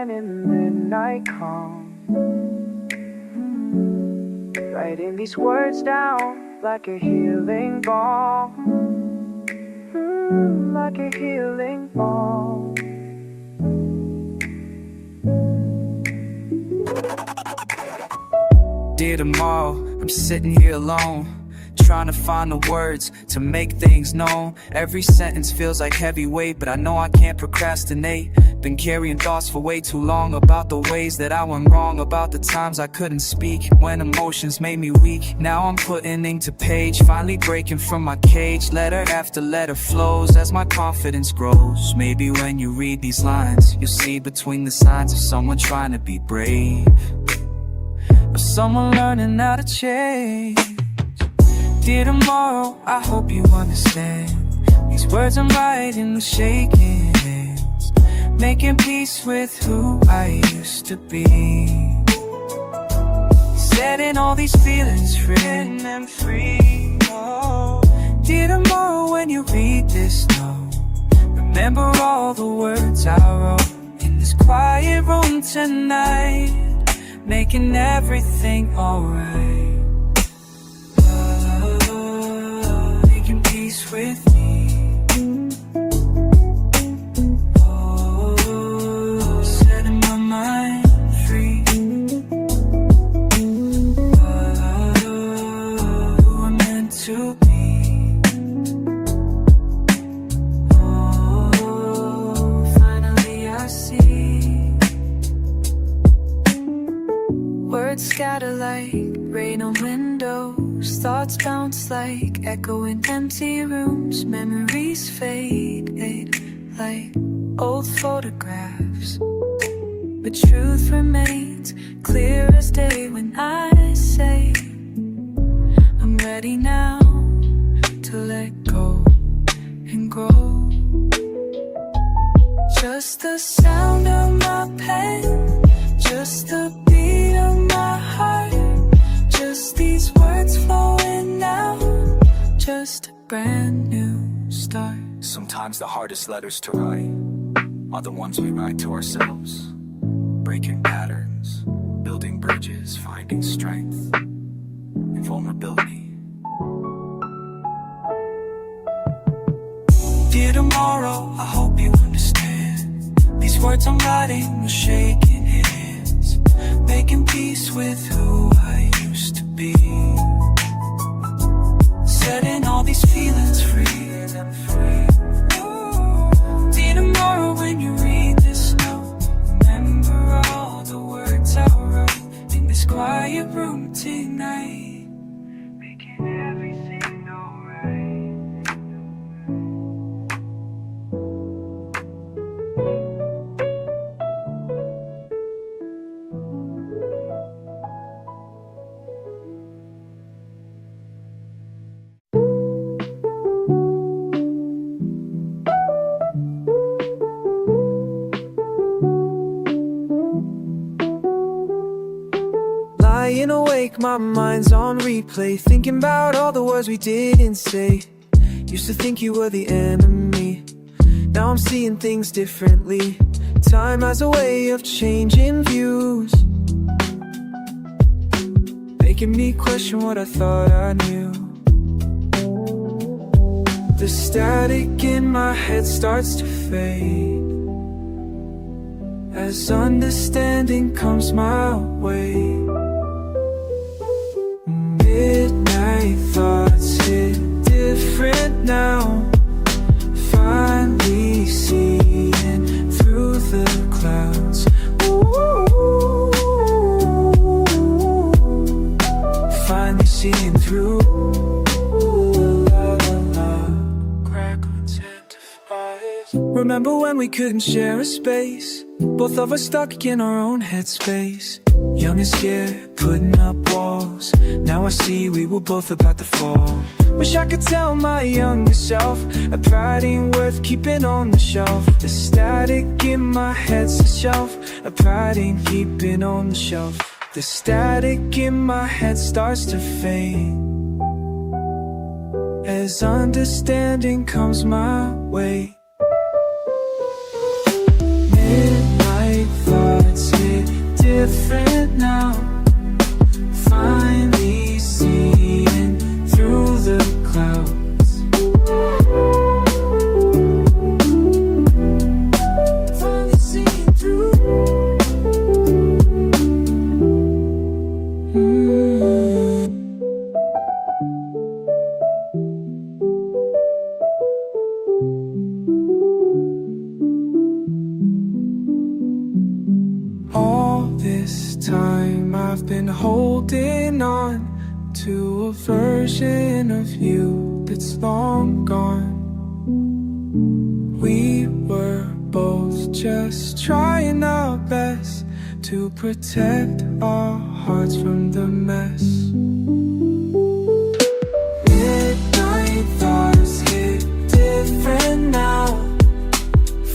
lying in midnight calm, writing these words down like a healing balm, like a healing balm. Dear tomorrow, I'm sitting here alone, trying to find the words to make things known. Every sentence feels like heavy weight, but I know I can't procrastinate. Been carrying thoughts for way too long about the ways that I went wrong, about the times I couldn't speak when emotions made me weak. Now I'm putting ink to page, finally breaking from my cage. Letter after letter flows as my confidence grows. Maybe when you read these lines, you'll see between the signs of someone trying to be brave, of someone learning how to change. Dear tomorrow, I hope you understand. These words I'm writing with shaking hands, making peace with who I used to be, setting all these feelings free and free. Oh, dear tomorrow, when you read this note, remember all the words I wrote in this quiet room tonight, making everything alright. Making peace with me. Oh, setting my mind free. Who I'm meant to be. Oh, finally I see. Words scatter like rain on windows, thoughts bounce like echo in empty rooms. Memories fade like old photographs, but truth remains clear as day when I say I'm ready now to let go and grow. Just the sound of my pen, just the beat of my heart, just these words flowing out, just a brand new start. Sometimes the hardest letters to write are the ones we write to ourselves, breaking patterns, building bridges, finding strength in vulnerability. Dear tomorrow, I hope you understand. These words I'm writing with shaking hands, making peace with who I used to be, setting all these feelings free. Dear tomorrow, when you read this note, remember all the words I wrote in this quiet room tonight, making everything alright. Lying awake, my mind's on replay, thinking about all the words we didn't say. Used to think you were the enemy, now I'm seeing things differently. Time has a way of changing views, making me question what I thought I knew. The static in my head starts to fade as understanding comes my way. Midnight thoughts hit different now, finally seeing through the clouds. Ooh, finally seeing through. Remember when we couldn't share a space, both of us stuck in our own headspace, young and scared, putting up walls. Now I see we were both about to fall. Wish I could tell my younger self a pride ain't worth keeping on the shelf. The static in my head's a shelf, a pride ain't keeping on the shelf. The static in my head starts to fade as understanding comes my way. Midnight thoughts this time I've been holding on to a version of you that's long gone. We were both just trying our best to protect our hearts from the mess. Midnight thoughts hit different now.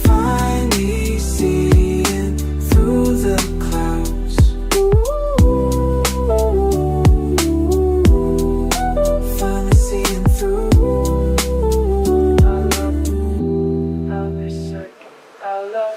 Finally seeing through the clouds. Finally seeing through. I love every second. I love.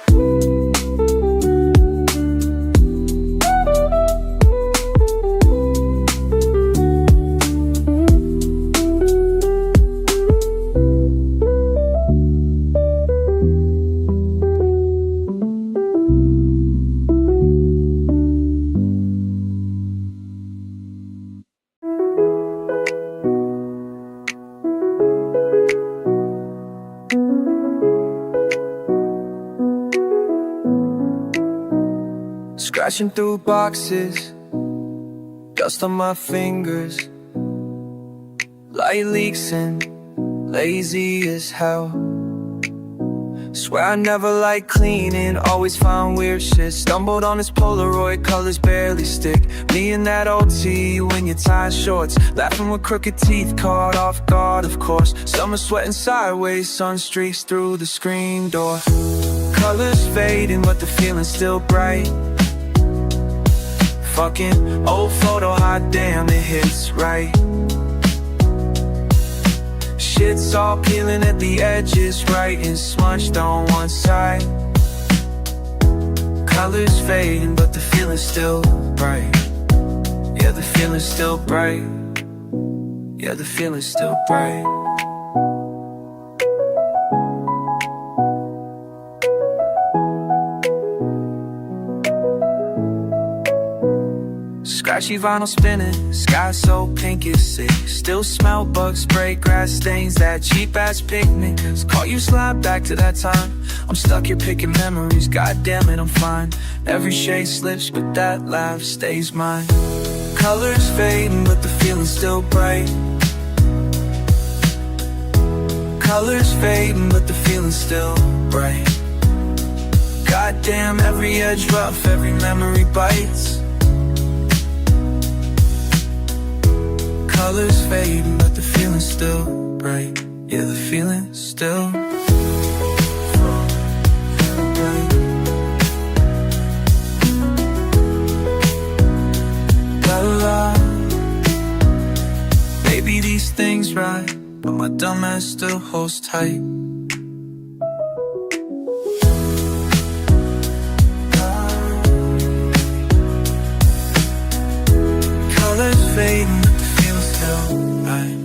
Scratching through boxes, dust on my fingers, light leaks and lazy as hell. Swear I never liked cleaning, always found weird shit. Stumbled on this Polaroid, colors barely stick. Me and that OT, you in your tie shorts, laughing with crooked teeth, caught off guard of course. Summer sweating sideways, sun streaks through the screen door. Colors fading but the feeling's still bright. Fucking old photo, hot damn, it hits right. Shit's all peeling at the edges, right, and smudged on one side. Colors fading, but the feeling's still bright. Yeah, the feeling's still bright. Yeah, the feeling's still bright. Scratchy vinyl spinning, sky so pink it's sick. Still smell bug spray, grass stains, that cheap ass picnic. Call you slide back to that time. I'm stuck here picking memories, god damn it I'm fine. Every shade slips but that laugh stays mine. Colors fading but the feeling's still bright. Colors fading but the feeling's still bright. God damn, every edge rough, every memory bites. Colors fading, but the feeling's still bright. Yeah, the feeling's still bright. La la la. Maybe these things right, but my dumb ass still holds tight. Colors fading, right.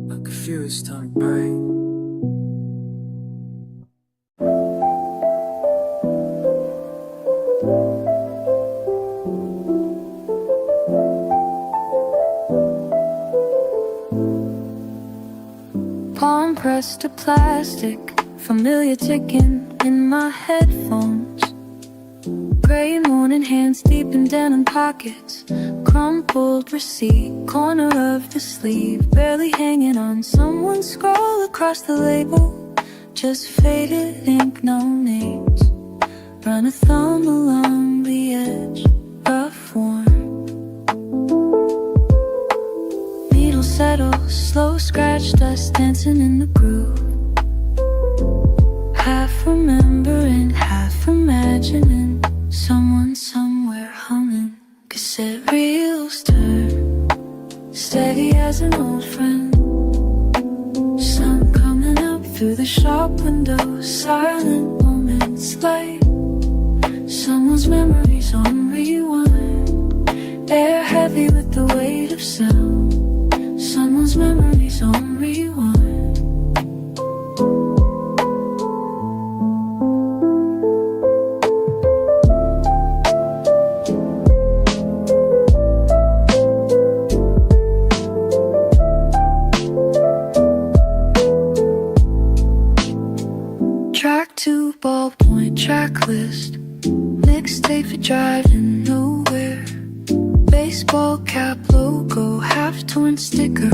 Confused, tongue bright. Palm pressed to plastic, familiar ticking in my headphones. Gray morning hands deep in denim pockets, crumpled receipt, corner of the sleeve, barely hanging on. Someone scroll across the label, just faded ink, no names. Run a thumb along the edge, rough worn. Needle settle, slow scratch dust dancing in the groove. half remembering, half imagining someone somewhere humming cassette reels turn, steady as an old friend. Sun coming up through the shop window, silent moments like someone's memories on rewind. Air heavy with the weight of sound, someone's memories on rewind. Track 2, ballpoint track list, mixtape for driving nowhere, baseball cap logo, half-torn sticker.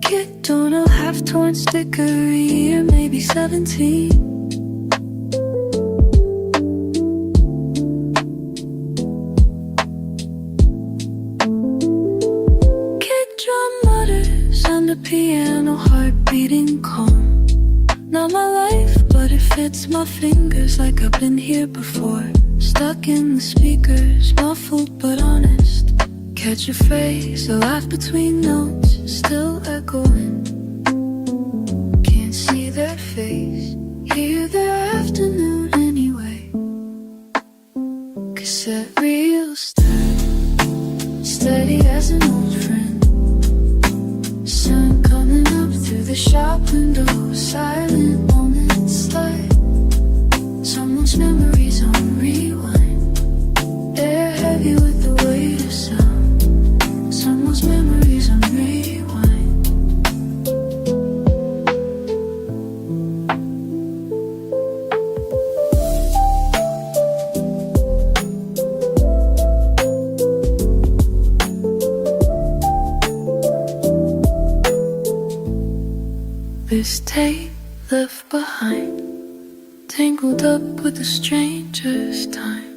Kid Donald, half-torn sticker, year maybe 17. Kid drum mutters under piano, heart beating calm. Not my life, but it fits my fingers like I've been here before. Stuck in the speakers, muffled but honest. Catch a phrase, a laugh between notes, still echoing. Can't see their face, hear their afternoon anyway. Cassette reels turn, steady as an old friend. Sun coming up through the shop window, silent moments like someone's memories on rewind. Air heavy with the weight of sound, someone's memories on rewind. This tape left behind, tangled up with a stranger's time.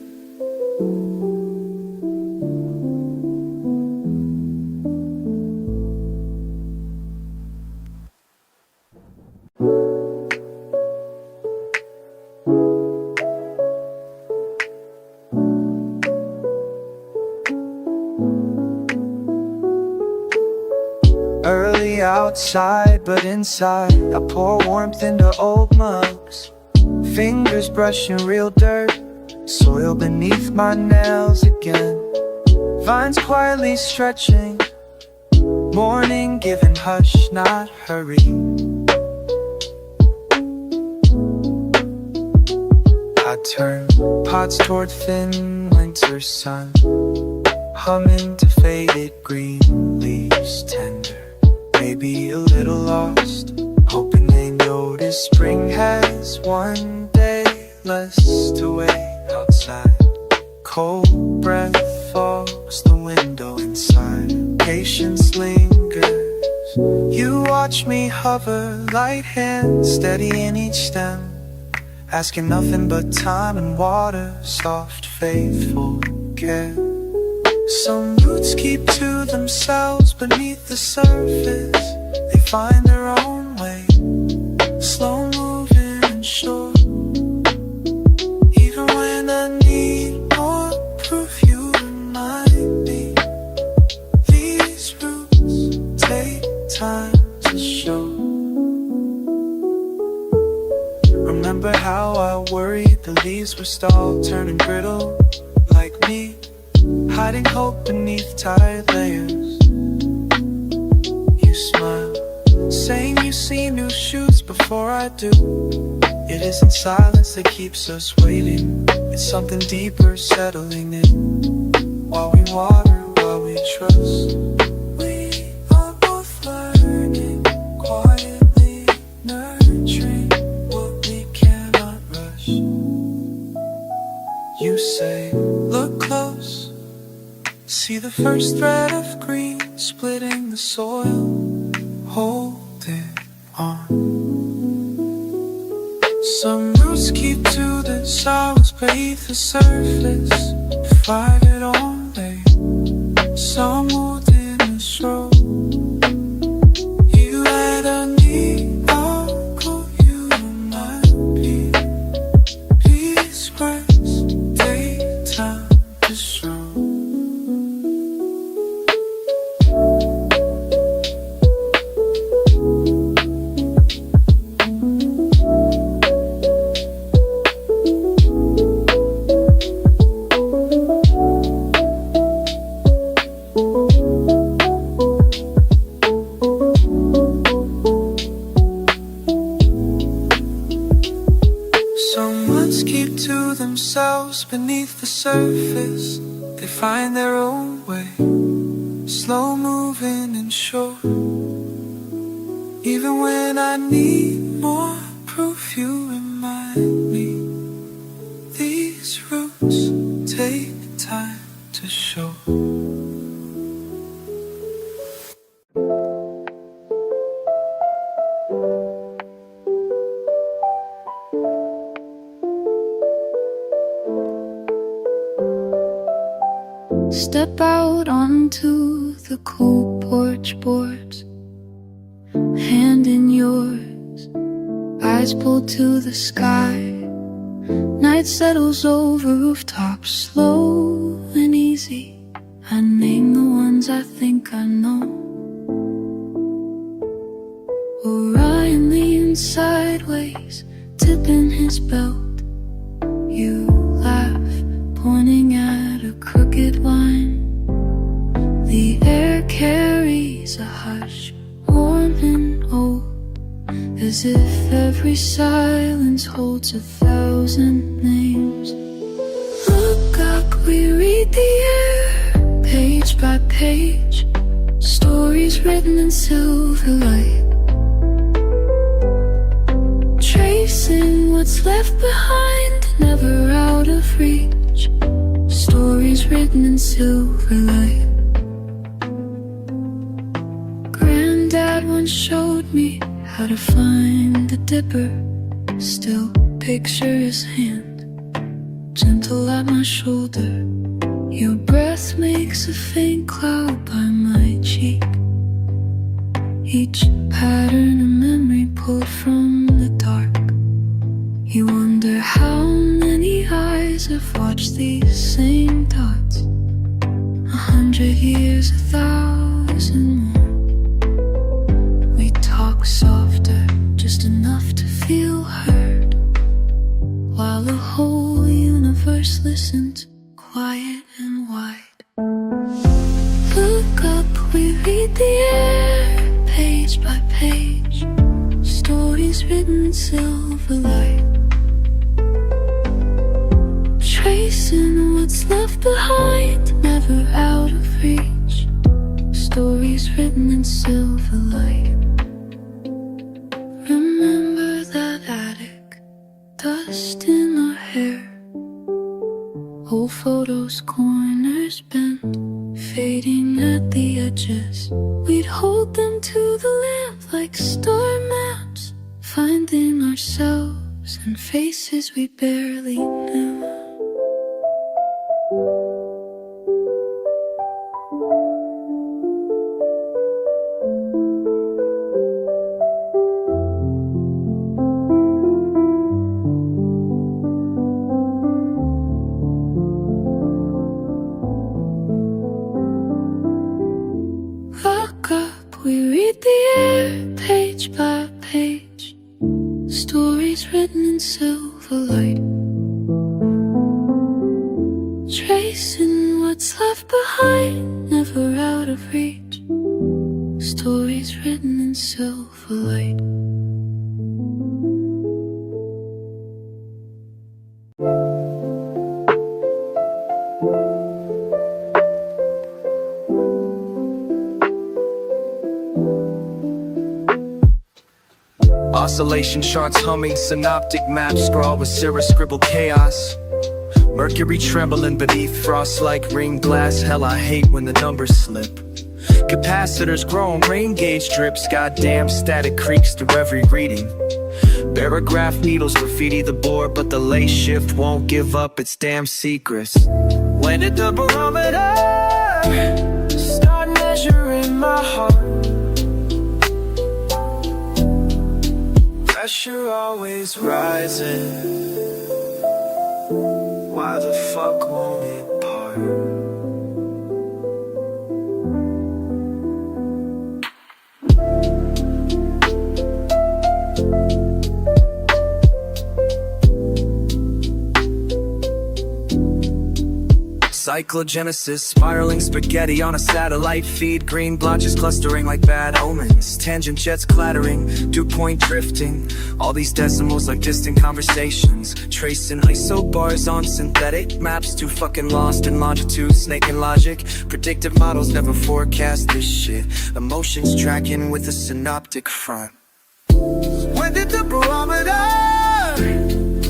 Early outside, but inside I pour warmth into old mugs. Fingers brushing real dirt, soil beneath my nails again. Vines quietly stretching, morning giving hush, not hurry. I turn pots toward thin winter sun, humming to faded green leaves tender. Maybe a little lost, hoping they notice spring has one day less to wait outside. Cold breath fogs the window inside, patience lingers. You watch me hover, light hands steady in each stem, asking nothing but time and water, soft, faithful care. Some roots keep to themselves beneath the surface. They find their own way, slow moving and sure. Even when I need more proof, you remind me these roots take time to show. Remember how I worried the leaves were stalled, turning brittle like me, hiding hope beneath tired layers. You smile, saying you see new shoots before I do. It isn't silence that keeps us waiting, it's something deeper settling in. While we water, while we trust, we are both learning, quietly nurturing what we cannot rush. You say, look close, see the first thread of green splitting the soil, hold it on. Some roots keep to the sorrows beneath the surface, fight it only. Some within a stroke. You and I need our surface, they find their own way, slow moving and sure. Even when I need more proof, you remind me these roots take time to show. Step out onto the cool porch boards, hand in yours, eyes pulled to the sky. Night settles over rooftops, slow and easy. I name the ones I think I know. Orion leans sideways, tipping his belt. You laugh, pointing at a crooked line. The air carries a hush, warm and old, as if every silence holds 1,000 names. Look up, we read the air, page by page, stories written in silver light, tracing what's left behind, never out of reach. Stories written in silver light. Granddad once showed me how to find the dipper. Still picture his hand, gentle at my shoulder. Your breath makes a faint cloud by my cheek. Each pattern a memory pulled from the dark. You wonder how many eyes have watched these same dots. 100 years, 1,000 more. We talk softer, just enough to feel heard, while the whole universe listens, quiet and wide. Look up, we read the air, page by page, stories written in silver light, tracing what's left behind, never out of reach. Stories written in silver light. Remember that attic, dust in our hair, old photos, corners bent, fading at the edges. We'd hold them to the lamp like star maps, finding ourselves and faces we barely knew. Look up, we read the air, page by page, stories written in silver light, tracing what's left behind, never out of reach. Stories written in silver light. Oscillation charts humming, synoptic maps scrawled with Sarah scribbled chaos. Mercury trembling beneath frost like ring glass. Hell, I hate when the numbers slip. Capacitors grown, rain gauge drips. Goddamn static creaks through every reading. Barograph needles graffiti the board, but the lace shift won't give up its damn secrets. When did the barometer start measuring my heart? Pressure always rising. Why the fuck won't it part? Cyclogenesis, spiraling spaghetti on a satellite feed. Green blotches clustering like bad omens. Tangent jets clattering, dew point drifting. All these decimals like distant conversations. Tracing isobars on synthetic maps. Too fucking lost in longitude, snake and logic. Predictive models never forecast this shit. Emotions tracking with a synoptic front. When did the barometer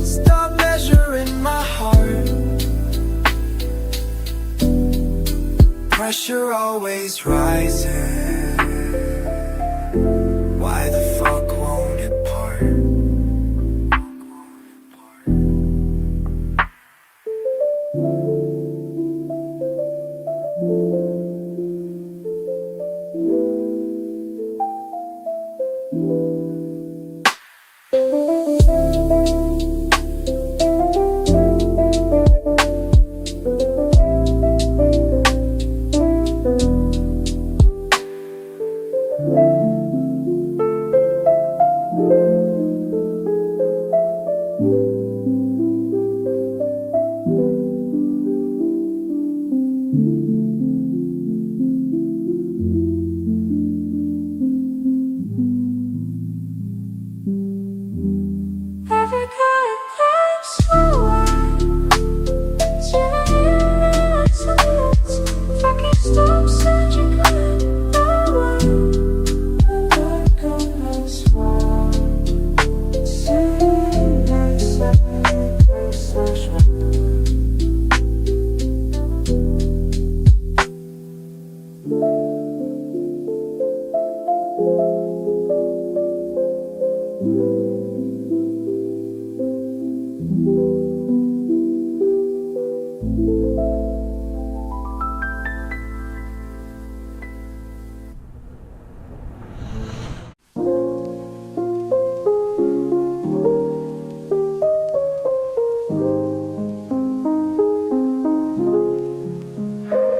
stop measuring my heart? Pressure always rising. Why the fuck won't it part? Every kind of place slower. If I can't stop searching, I'm nowhere. Let go and swallow. Sing and separate session.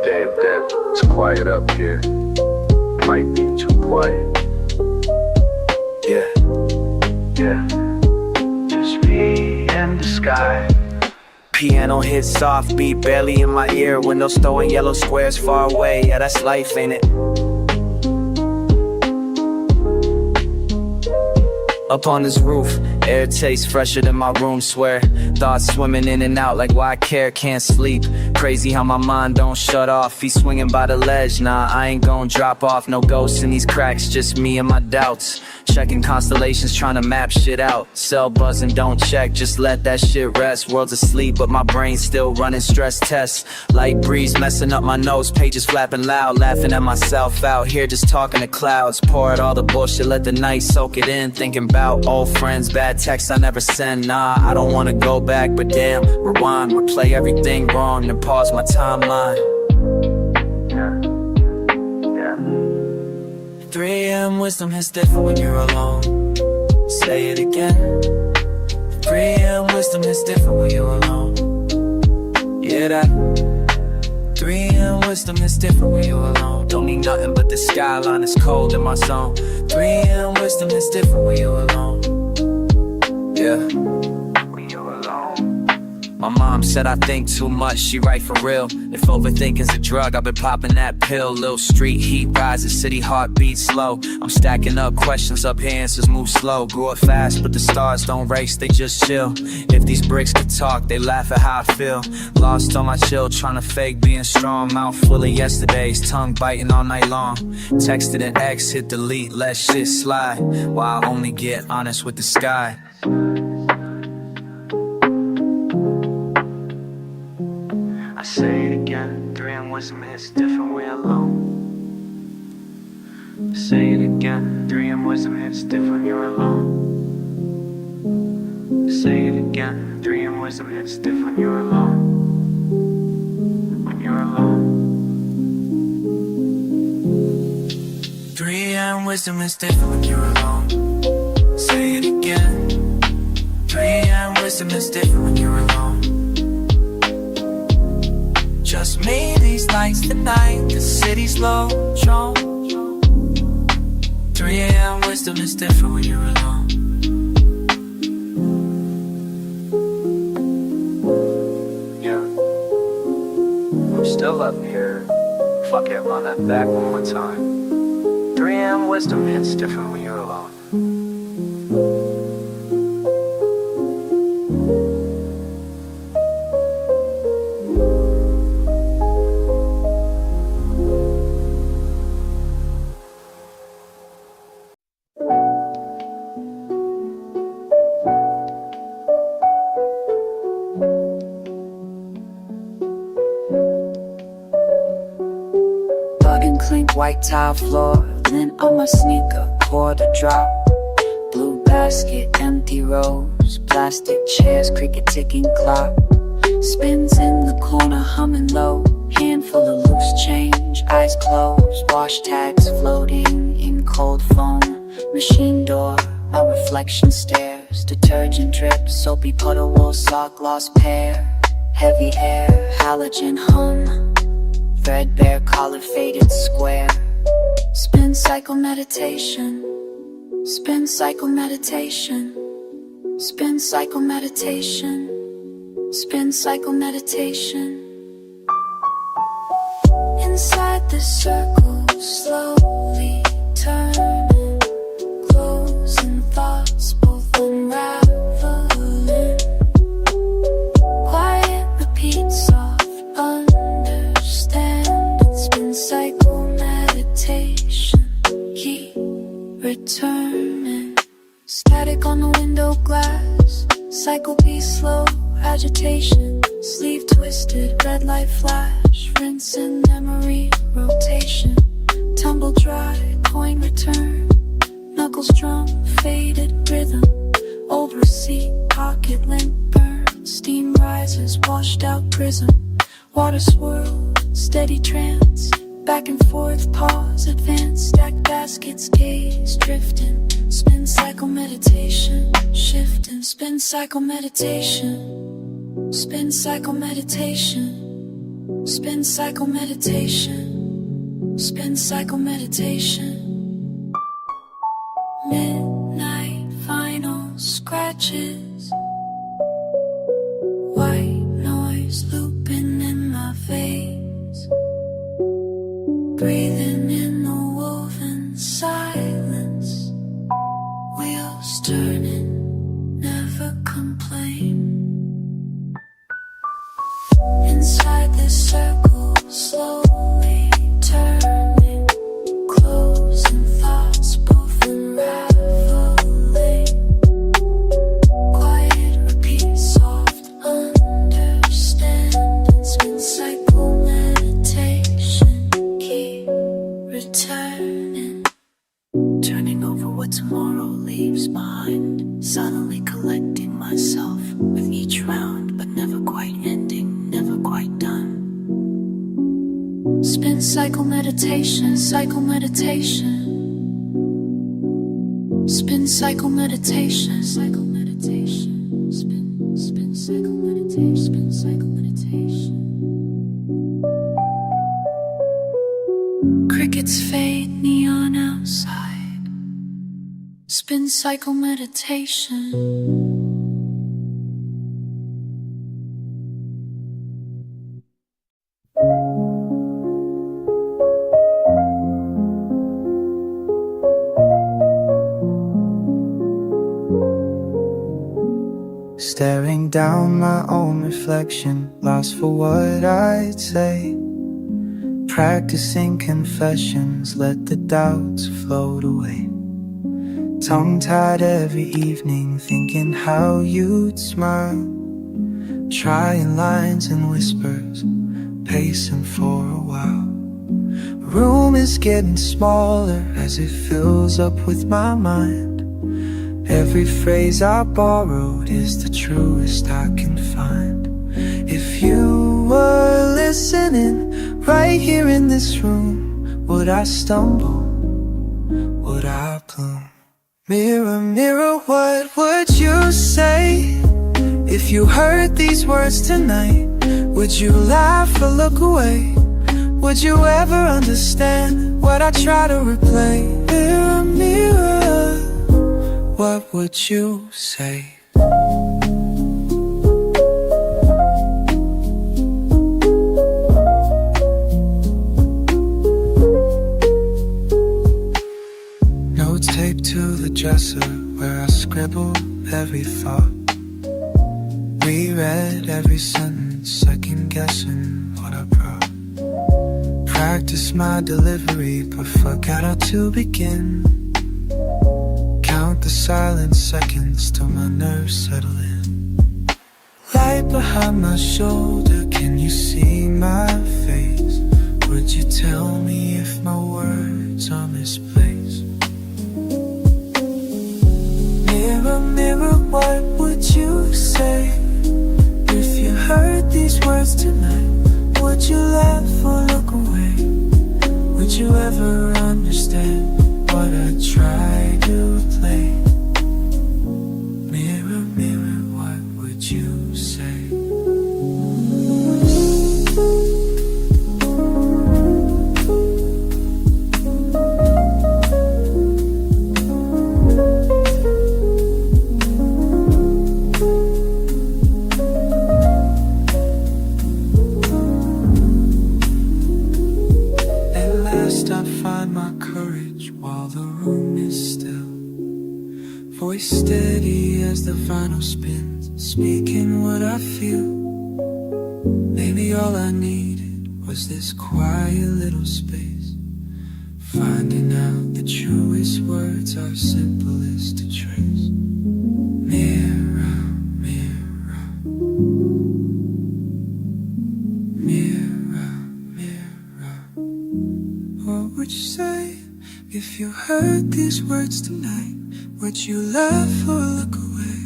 Damn, it's quiet up here. Might be too quiet. Yeah. Just me and the sky. Piano hits soft beat barely in my ear. Windows throwing yellow squares far away. Yeah, that's life, ain't it? Up on this roof, air tastes fresher than my room, swear. Thoughts swimming in and out like why I care, can't sleep. Crazy how my mind don't shut off. He's swinging by the ledge, nah, I ain't gon' drop off. No ghosts in these cracks, just me and my doubts. Checking constellations, trying to map shit out. Cell buzzing, don't check, just let that shit rest. World's asleep, but my brain's still running stress tests. Light breeze messing up my nose, pages flapping loud. Laughing at myself out here, just talking to clouds. Pour out all the bullshit, let the night soak it in. Thinking about old friends, bad texts I never send. Nah, I don't wanna go back, but damn, rewind, replay everything wrong, and pause my timeline. 3 a.m. wisdom hits different when you're alone. Say it again. 3 a.m. wisdom hits different when you're alone. Yeah, that 3 a.m. wisdom hits different when you're alone. Don't need nothing but the skyline, it's cold in my zone. 3 a.m. wisdom hits different when you're alone. Yeah, when you're alone. My mom said I think too much, she right for real. If overthinking's a drug, I've been popping that pill. Little street heat rises, city heartbeat slow. I'm stacking up questions up here, answers move slow. Grew up fast, but the stars don't race, they just chill. If these bricks could talk, they laugh at how I feel. Lost on my chill, trying to fake being strong. Mouth full of yesterdays, tongue biting all night long. Texted an ex, hit delete, let shit slide. While I only get honest with the sky. I say it again, 3 a.m. wisdom hits different when you're alone. I say it again, 3 a.m. wisdom hits different when you're alone. I say it again, 3 a.m. wisdom hits different when you're alone. When you're alone. 3 a.m. wisdom is different when you're alone. Say it again. 3 a.m. wisdom is different when you're alone. Just me, these lights tonight, the city's low, strong. 3 a.m. wisdom is different when you're alone. Yeah. Fuck it, run that back one more time. 3 a.m. wisdom hits different when you're alone. Plug and clink, white tile floor, lint on my sneaker, pour the drop. Blue basket, empty rows, plastic chairs, cricket ticking clock. Spins in the corner, humming low, handful of loose change, eyes closed. Wash tags floating in cold foam, machine door, my reflection stares. Detergent drips, soapy puddle, wool sock, lost pair. Heavy air, halogen hum, threadbare collar, faded square. Spin cycle meditation, spin cycle meditation, spin cycle meditation, spin cycle meditation. Inside the circle, slowly turning, closing thoughts, both unraveling. Quiet repeats, soft understanding. Spin cycle meditation, keep returning. Static on the window glass, cycle be slow, agitation. Sleeve twisted, red light flash, rinse in memory, rotation. Tumble dry, coin return, knuckles drum, faded rhythm. Old receipt, pocket lint burn, steam rises, washed out prism. Water swirl, steady trance, back and forth, pause, advance. Stacked baskets, gaze, drifting. Spin cycle meditation, shifting. Spin cycle meditation, spin cycle meditation, spin cycle meditation, spin cycle meditation. Midnight final scratches, white noise looping in my veins. Breathing in the woven silence, wheels turning, never complain. Inside this circle, slowly turning, closing thoughts, both unraveling. Quiet repeat, soft understanding. Spin cycle meditation, keep returning. Turning over what tomorrow leaves behind, suddenly collecting myself with each round, but never quite ending, never quite done. Spin cycle meditation, cycle meditation. Spin cycle meditation, cycle meditation. Spin cycle meditation, spin cycle meditation. Crickets fade, neon outside. Spin cycle meditation. Staring down my own reflection, lost for what I'd say. Practicing confessions, let the doubts float away. Tongue-tied every evening, thinking how you'd smile. Trying lines and whispers, pacing for a while. Room is getting smaller as it fills up with my mind. Every phrase I borrowed is the truest I can find. If you were listening right here in this room, would I stumble? Would I bloom? Mirror, mirror, what would you say if you heard these words tonight? Would you laugh or look away? Would you ever understand what I try to replay? Mirror, mirror, what would you say? Notes taped to the dresser where I scribbled every thought. Reread every sentence, second guessing what I brought. Practice my delivery, but forgot how to begin. Count the silent seconds till my nerves settle in. Light behind my shoulder, can you see my face? Would you tell me if my words are misplaced? Mirror, mirror, what would you say? If you heard these words tonight, would you laugh or look away? Would you ever understand what I try to play? Mirror, mirror, what would you say? I find my courage while the room is still. Voice steady as the vinyl spins, speaking what I feel. Maybe all I needed was this quiet little space. Finding out the truest words are simplest to trace. Mirror, mirror, mirror, mirror, what would you say if you heard these words tonight? Would you laugh or look away?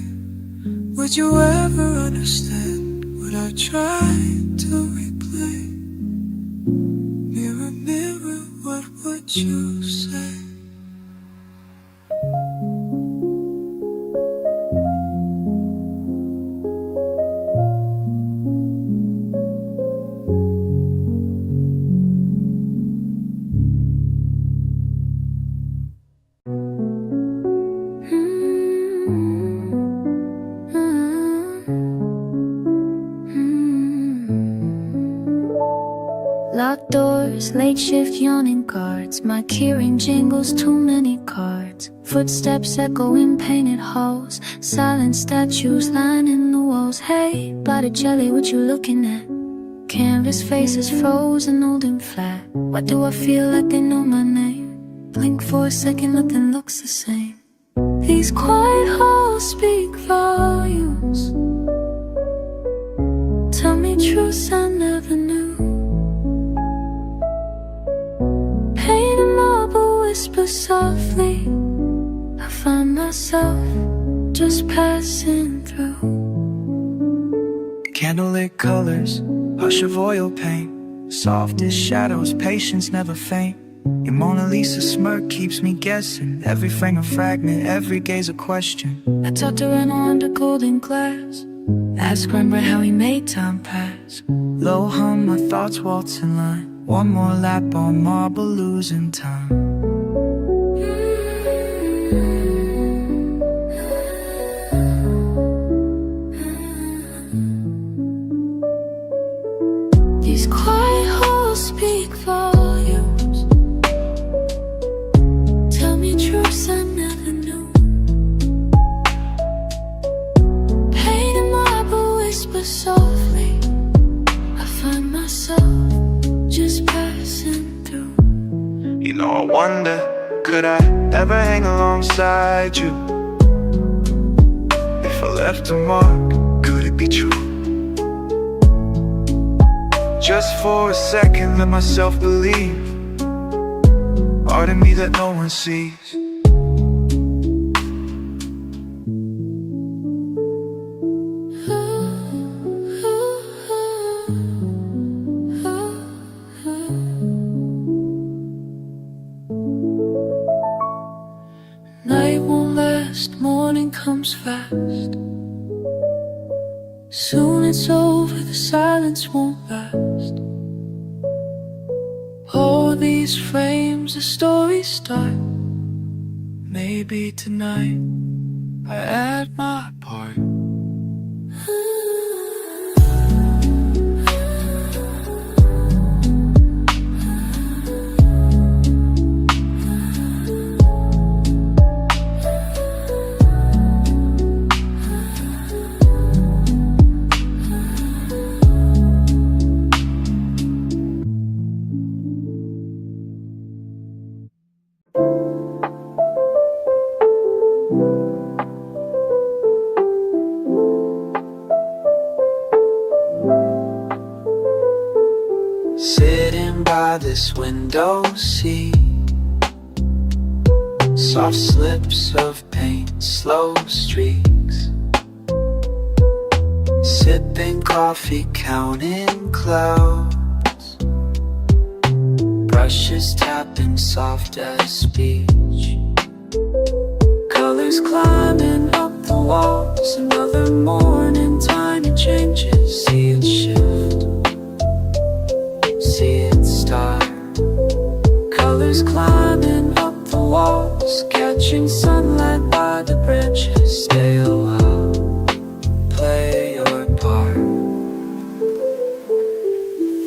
Would you ever understand what I tried to replay? Mirror, mirror, what would you say? Locked doors, late shift yawning guards. My keyring jingles, too many cards. Footsteps echo in painted halls. Silent statues lining the walls. Hey, Botticelli, what you looking at? Canvas faces frozen, old and flat. Why do I feel like they know my name? Blink for a second, nothing looks the same. These quiet halls speak volumes. Tell me truths I never knew. Whisper softly, I find myself just passing through. Candlelit colors, hush of oil paint, softest shadows, patience never faint. Your Mona Lisa smirk keeps me guessing. Every frame a fragment, every gaze a question. I talked to Reno under golden glass. Ask Rembrandt how he made time pass. Low hum, my thoughts waltz in line. One more lap on marble, losing time. These quiet halls speak volumes. Tell me truths I never knew. Painted marble whisper softly. I find myself just passing through. You know, I wonder, could I ever hang alongside you? If I left a mark, could it be true? Just for a second, let myself believe. Part of me that no one sees. Night won't last, morning comes fast. Soon it's over, the silence won't last. All these frames, a story start. Maybe tonight I add my part. this window seat. Soft slips of paint, slow streaks. Sipping coffee, counting clouds. Brushes tapping soft as speech. Colors climbing up the walls. Another morning, tiny changes. See it shift, see it start. Colors climbing up the walls, catching sunlight by the branches. Stay a while, play your part.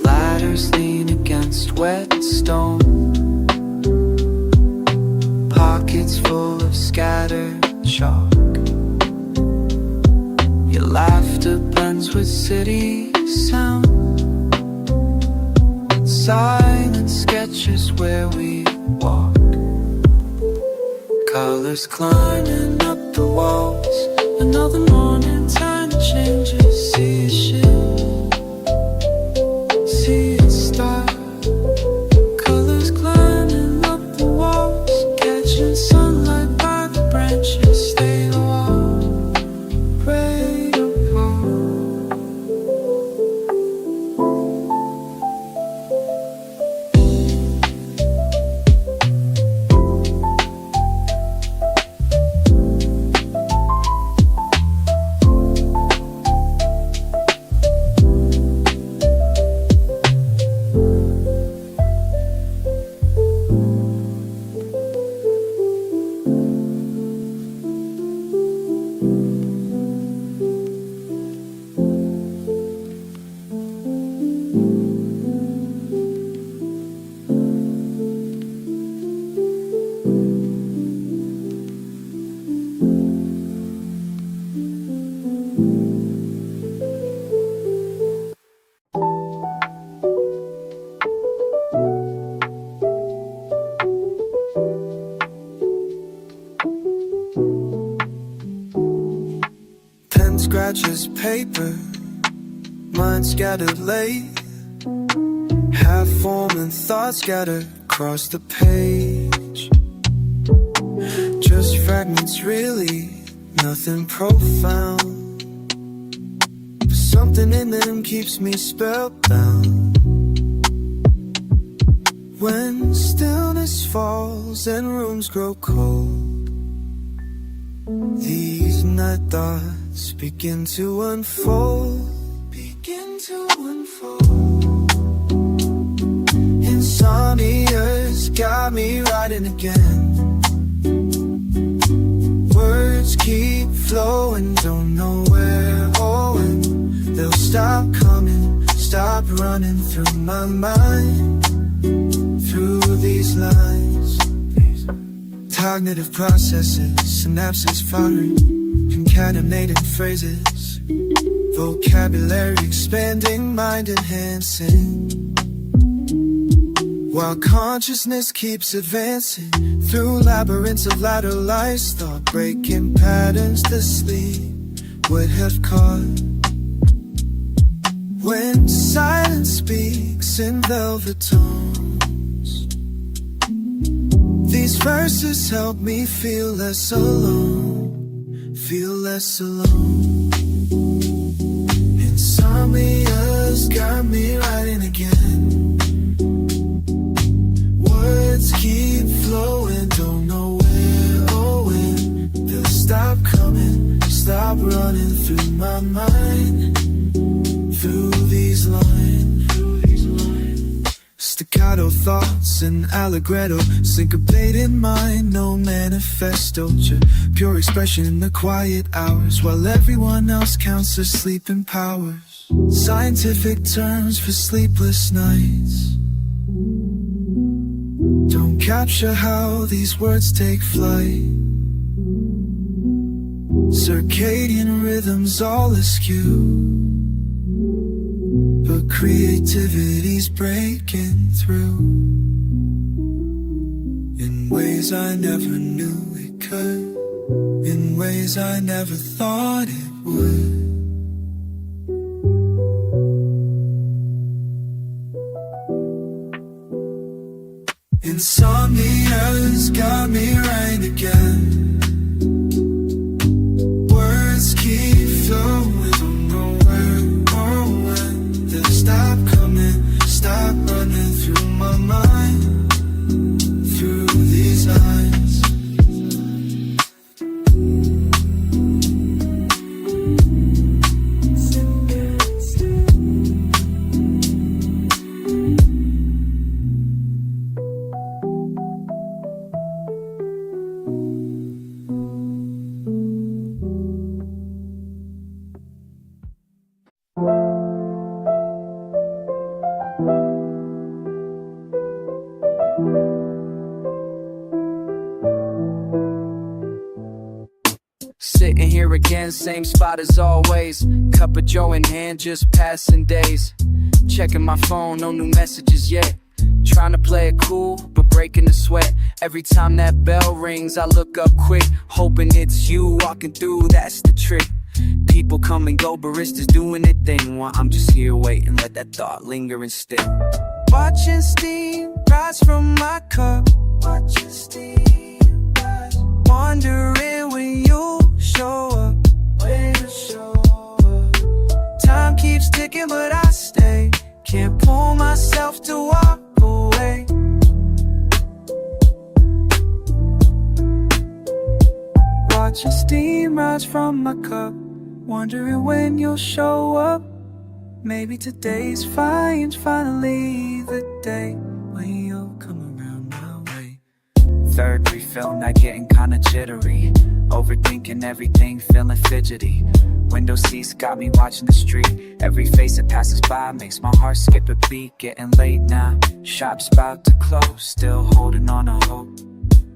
Ladders lean against wet stone. Pockets full of scattered chalk. Your laughter blends with city sound. Silent sketches where we walk. Colors climbing up the walls. Another morning, time changes. See it shift, see it start. Colors climbing up the walls, catching sunlight by the branches. Stay a while, pray apart. Pen scratches paper, mind scattered late. Half-formed thoughts scattered across the page. Just fragments really, nothing profound. But something in them keeps me spellbound. When stillness falls and rooms grow cold, these night thoughts begin to unfold. Begin to unfold. Insomnia's got me writing again. Words keep flowing, don't know where or when they'll stop coming, stop running through my mind. Through these lines, cognitive processes, synapses firing, concatenating phrases, vocabulary expanding, mind enhancing. While consciousness keeps advancing through labyrinths of lateral lights, thought breaking patterns the sleep would have caught. When silence speaks in velvet tones, these verses help me feel less alone, feel less alone. Insomnia's got me writing again. Words keep flowing, don't know where or when they'll stop coming, stop running through my mind. Through these lines, staccato thoughts and allegretto, syncopated mind, no manifesto, pure expression in the quiet hours, while everyone else counts their sleeping powers. Scientific terms for sleepless nights don't capture how these words take flight. Circadian rhythms all askew, but creativity's breaking through in ways I never knew it could, in ways I never thought it would. sitting here again, same spot as always. Cup of joe in hand, just passing days. Checking my phone, no new messages yet. Trying to play it cool, but breaking the sweat. Every time that bell rings, I look up quick, hoping it's you walking through, that's the trick. People come and go, baristas doing their thing, while I'm just here waiting, let that thought linger and stick. Watching steam rise from my cup, watching steam rise. Wondering when you show up, when you show up. Time keeps ticking, but I stay. Can't pull myself to walk away. Watching steam rise from my cup, wondering when you'll show up. Maybe today's finally the day when you'll come around my way. Third refill, not getting kinda jittery. Overthinking everything, feeling fidgety. Window seats got me watching the street. Every face that passes by makes my heart skip a beat. Getting late now, shop's about to close. Still holding on to hope,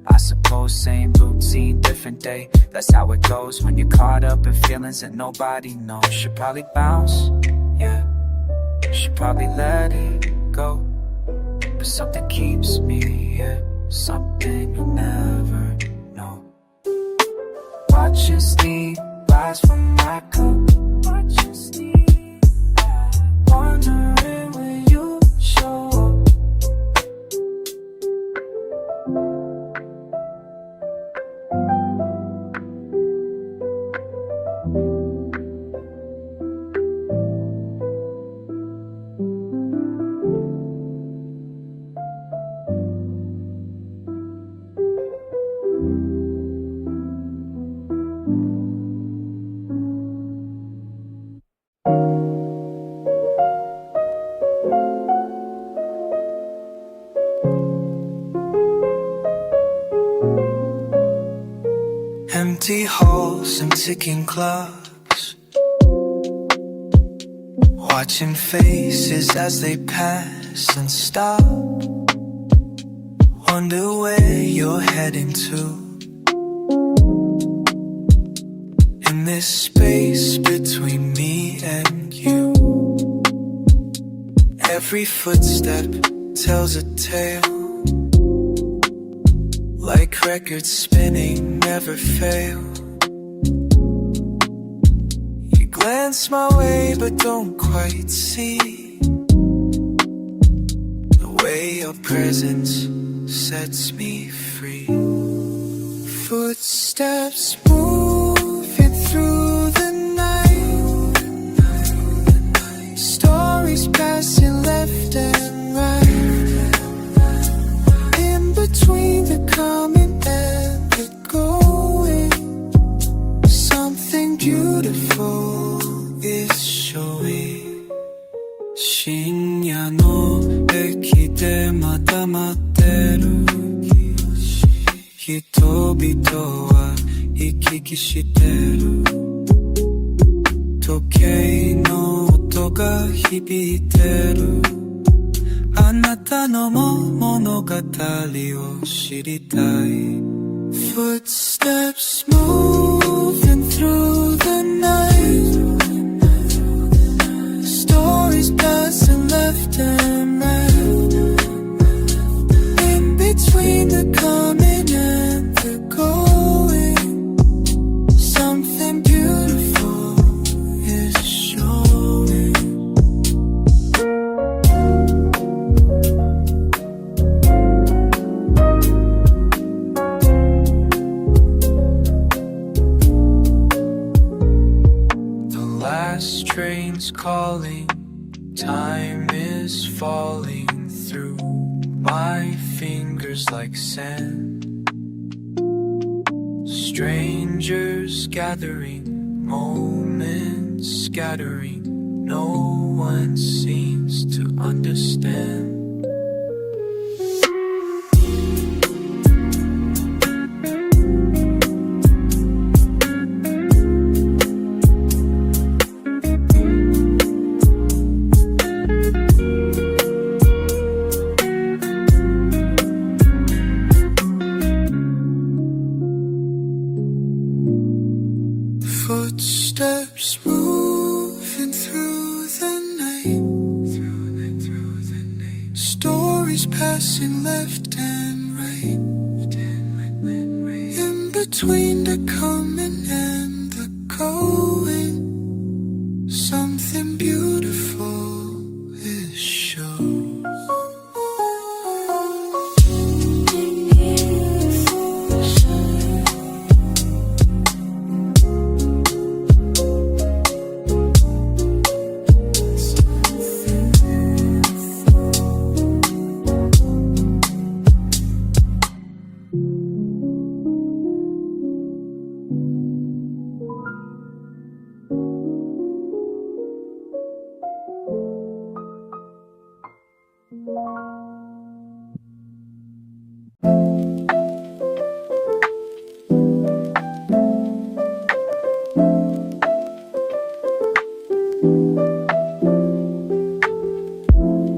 I suppose. Same routine, different day. That's how it goes when you're caught up in feelings that nobody knows. Should probably bounce, yeah. Should probably let it go. But something keeps me here, something you'll never know. Watching steam rise from my cup, watching steam rise. Wondering when you show up. Empty halls and ticking clocks, watching faces as they pass and stop. Wonder where you're heading to. In this space between me and you, every footstep tells a tale. Like records spinning, never fail. You glance my way but don't quite see the way your presence sets me free. Footsteps moving through the night, stories passing left and right. Between the coming and the going, something beautiful is showing. 深夜の駅でまた待ってる人々は行き来してる。時計の音が響いてる。あなたの物語を知りたい。Footsteps moving through the night, stories passing left and right. In between the coming and the going, something beautiful is showing. Trains calling, time is falling through my fingers like sand. Strangers gathering, moments scattering. No one seems to understand. Just moving through the night. Stories passing left and right. In between the coming and the going, something beautiful is sure.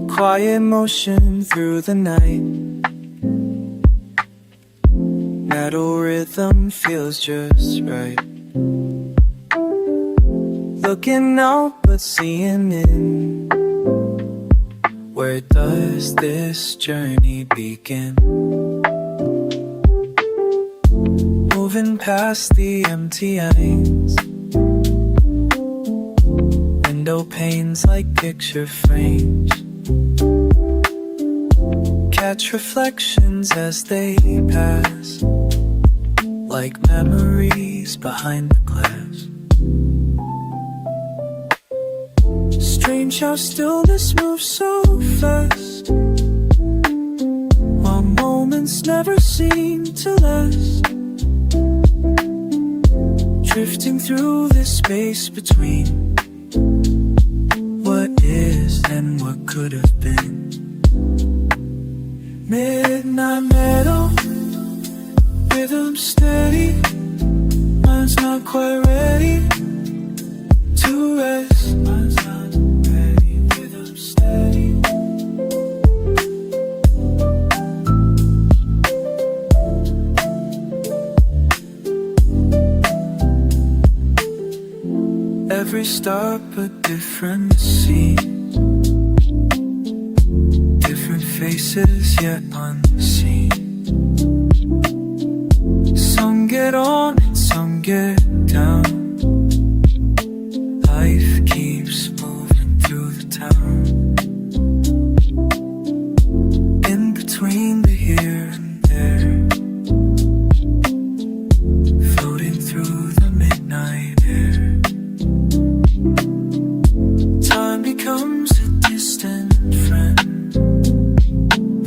Quiet motion through the night. Metal rhythm feels just right. Looking out but seeing in. Where does this journey begin? Moving past the empty eyes. Window panes like picture frames. Catch reflections as they pass, like memories behind the glass. Strange how stillness moves so fast, while moments never seem to last. Drifting through this space between what is and what could have been. Midnight meadow, rhythm steady. Mind's not quite ready to rest. Mind's not ready, rhythm steady. Every stop a different scene. Faces yet unseen. Some get on and some get down. Life keeps moving through the town. In between the here and there, floating through the midnight air. Time becomes a distant friend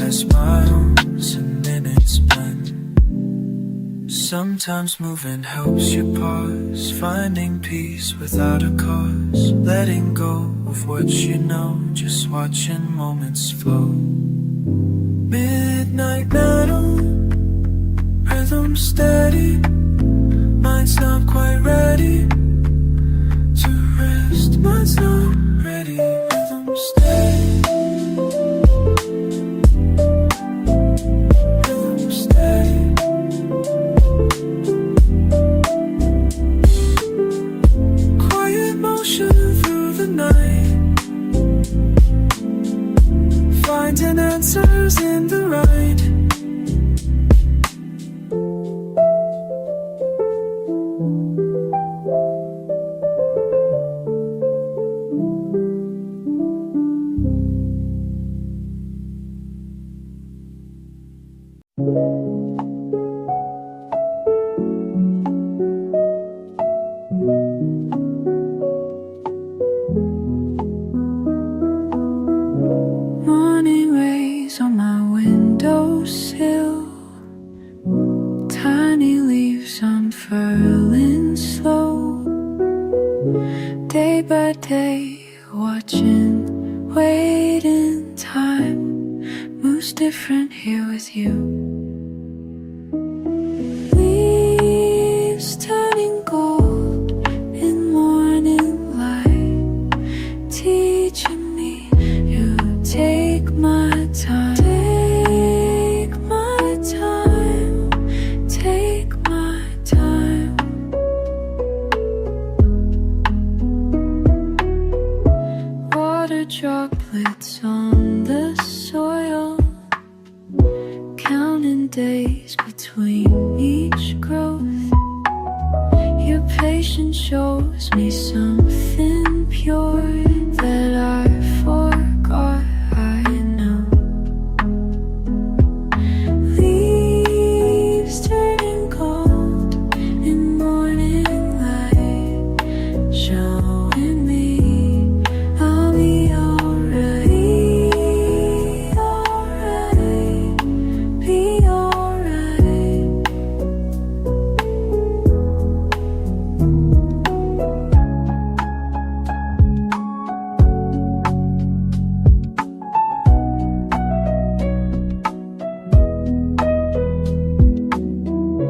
as miles and minutes blend. Sometimes moving helps you pause, finding peace without a cause. Letting go of what you know, just watching moments flow. Midnight meadow, rhythm steady. Mind's not quite ready to rest. Mind's not ready, rhythm steady. Finding answers in the ride. Morning rays on my windowsill, tiny leaves unfurling slow. Day by day, watching, waiting. Time moves different here with you. Leaves turning gold in morning light, teaching me you take my time. Take my time, take my time. each growth. Your patience shows me something pure that I forgot I know. Leaves turning gold in morning light, showing me I'll be alright, alright, be alright.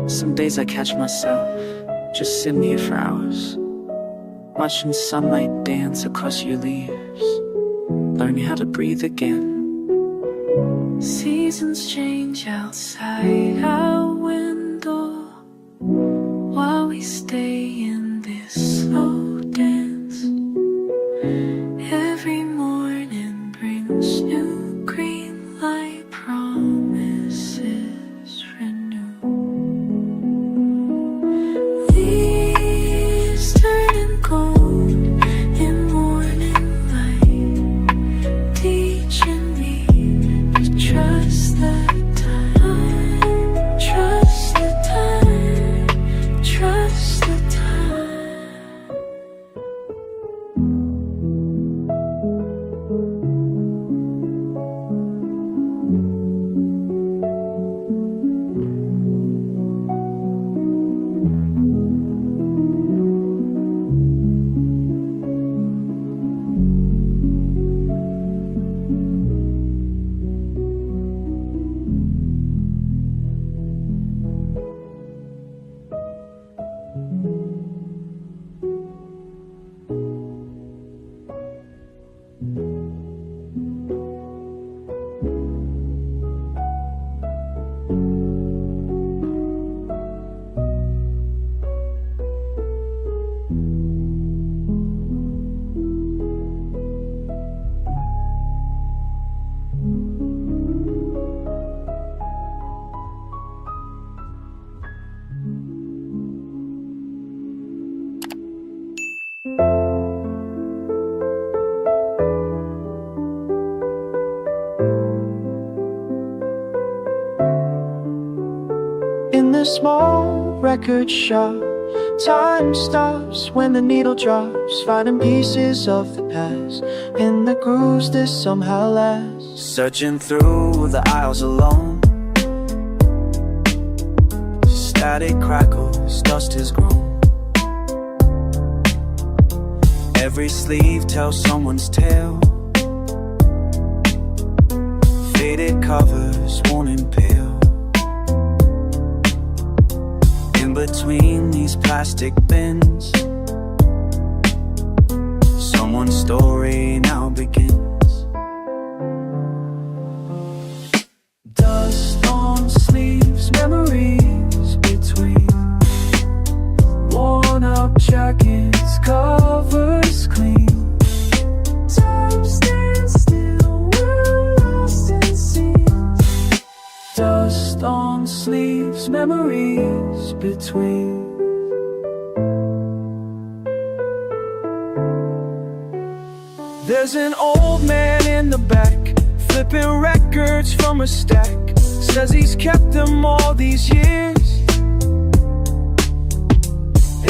Some days I catch myself just sitting here for hours, watching sunlight dance across your leaves, learning how to breathe again. Seasons change outside our window while we stay in this slow dance. Every morning brings new green light, promises renew. Leaves turning gold in morning light, teaching me to trust the time, trust the time, trust the time. In the small record shop, time stops when the needle drops, finding pieces of the past in the grooves that somehow last. Searching through the aisles alone, static crackles, dust has grown. Every sleeve tells someone's tale, faded covers, worn and pale. In between these plastic bins, someone's story now begins. Dust on sleeves, memories between worn up jackets, covers clean. Time stands still, we're lost in scenes. Dust on sleeves, memories between. There's an old man in the back, flipping records from a stack. Says he's kept them all these years.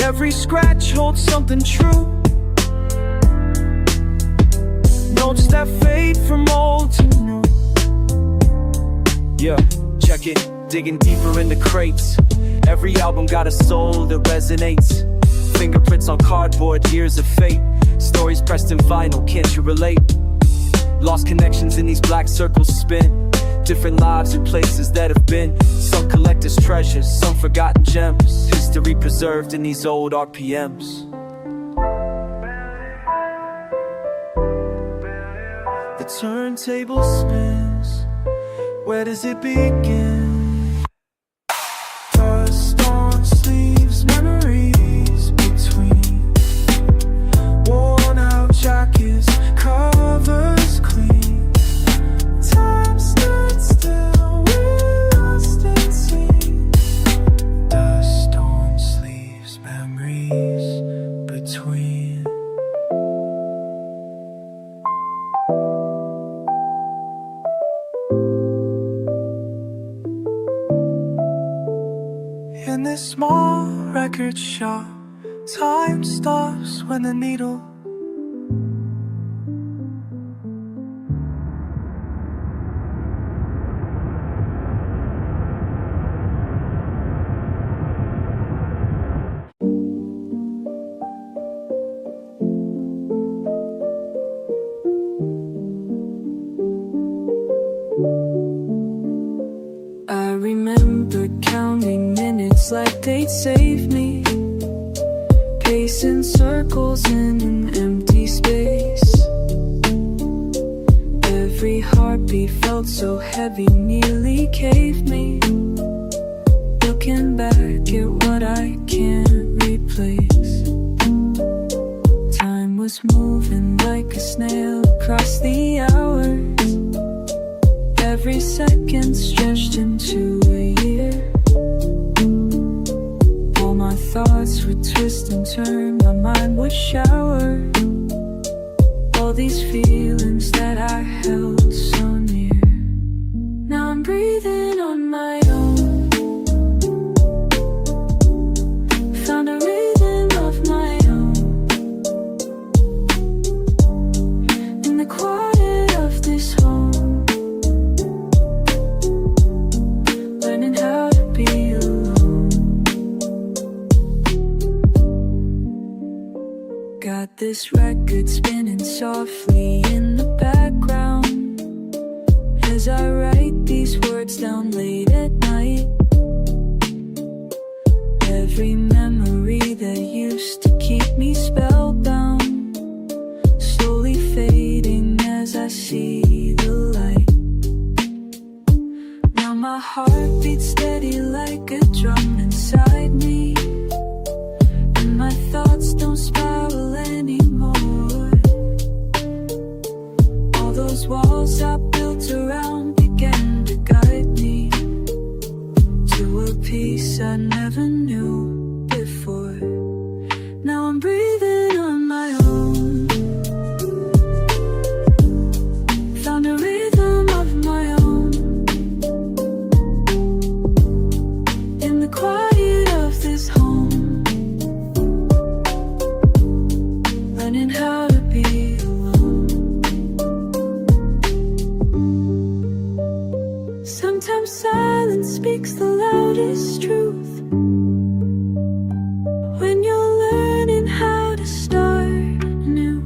Every scratch holds something true. Notes that fade from old to new. Yeah, check it, digging deeper into crates. Every album got a soul that resonates. Fingerprints on cardboard, years of fate. Stories pressed in vinyl, can't you relate? Lost connections in these black circles spin. Different lives and places that have been. Some collect as treasures, some forgotten gems. History preserved in these old RPMs. The turntable spins. Where does it begin? Dust on sleeves, memories between worn out jackets, covers clean. Time stood still, we're lost in scenes. small record shop. Time stops when the needle I remember counting minutes like they'd save me, pacing circles in an empty space. Every heartbeat felt so heavy, nearly caved me. Looking back at what I can't replace. Time was moving like a snail across the hours. Every second stretched into a year. All my thoughts would twist and turn, my mind would shower. All these feelings that I held so near. Now I'm breathing on my own. Found a rhythm of my own. In the quiet of this home. Got this record spinning softly in the background as I write these words down late at night. Every memory that used to keep me spellbound, slowly fading as I see the light. Now my heart beats steady like a drum inside me, and my thoughts don't spiral anymore. All those walls I built around began to guide me to a peace I never knew before. Now I'm breathing on my own. Found a rhythm of my own. In the quiet of this home. Learning how to be alone. Sometimes silence speaks the loudest truth. When you're learning how to start anew,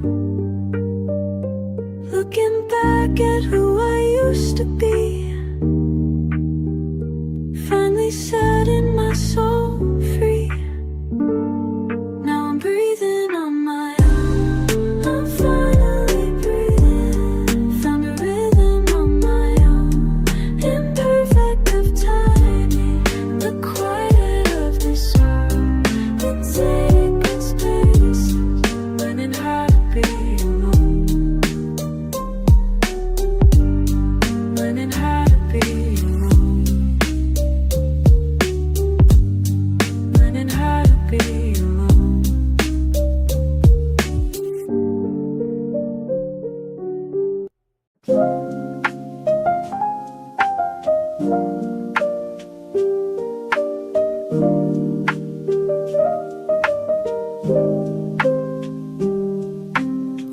looking back at who I used to be, finally setting my soul free. Now I'm breathing on my own. I'm finally breathing. Found a rhythm on my own. Imperfect of timing. The quiet of this room. The sacred space. Learning how to be alone. Learning how to be alone. Learning how to be alone.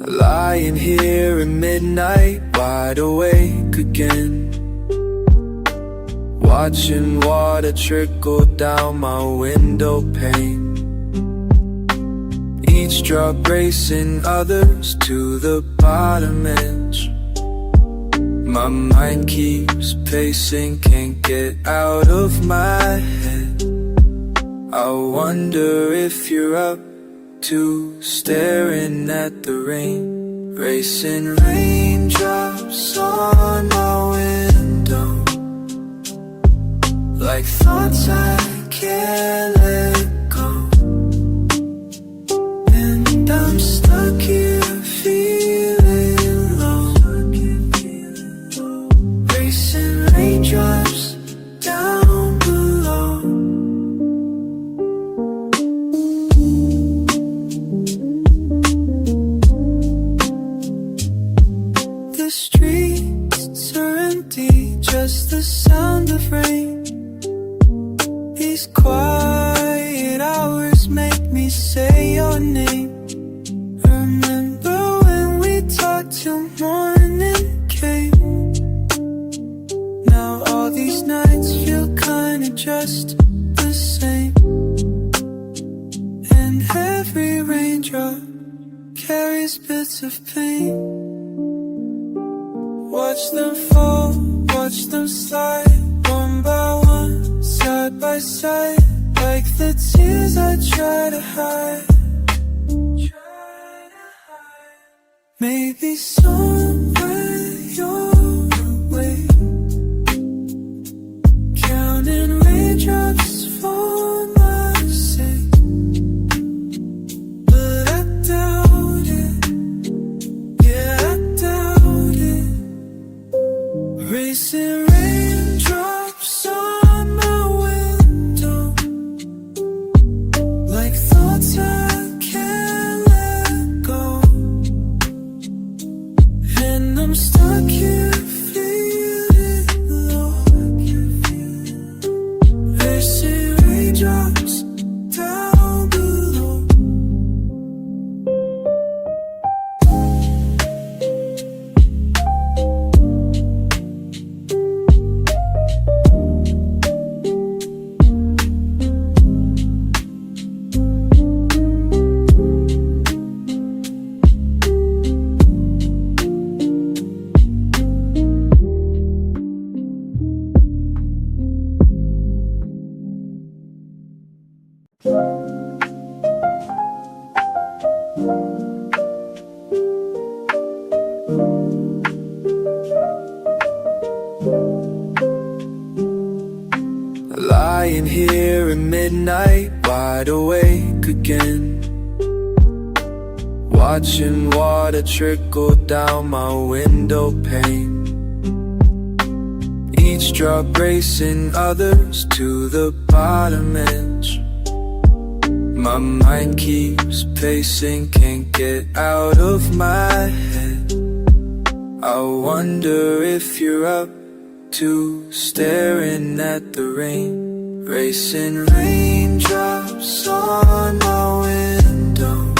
lying here at midnight, wide awake again, watching water trickle down my window pane. Each drop racing others to the bottom edge. My mind keeps pacing, can't get out of my head. I wonder if you're up to staring at the rain, racing raindrops on my window, like thoughts I can't let go. And I'm stuck here feeling low, racing raindrops down below. The streets are empty, just the sound of rain. He's quiet. carries bits of pain. Watch them fall, watch them slide, one by one, side by side, like the tears I try to hide. Maybe somewhere you're away, counting raindrops for my sake. But I doubt it, yeah, I doubt it. Racing raindrops on my window, like thoughts I can't let go. And I'm stuck here feeling low. Racing raindrops down below. Lying here at midnight, wide awake again, watching water trickle down my window pane. Each drop racing others to the bottom edge. My mind keeps pacing, can't get out of my head. I wonder if you're up to staring at the rain. Racing raindrops on my window,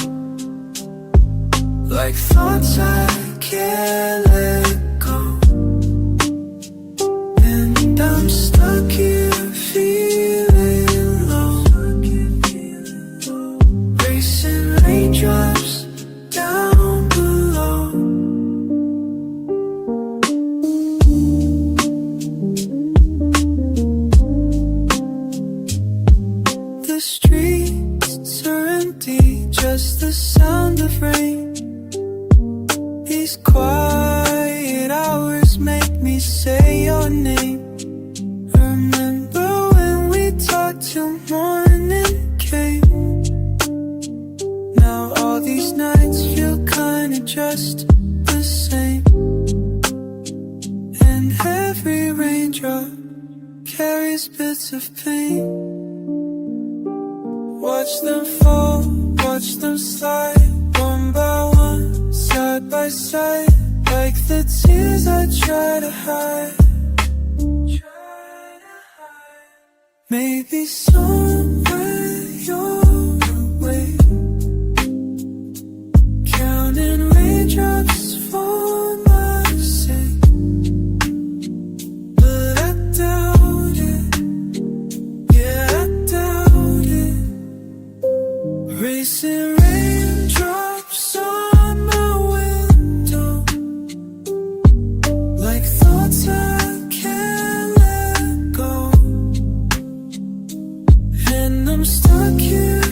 like thoughts I can't let go. And I'm stuck here feeling low. Racing raindrops down below. The streets are empty, just the sound of rain. These quiet hours make me say your name. Remember when we talked till morning came? Now all these nights feel kinda just the same. And every raindrop carries bits of pain. Watch them fall, watch them slide, one by one, side by side, like the tears I try to hide. Maybe somewhere you're away, counting raindrops for my sake. But I doubt it, yeah, I doubt it. Racing raindrops on my window, like thoughts I can't let go. And I'm stuck here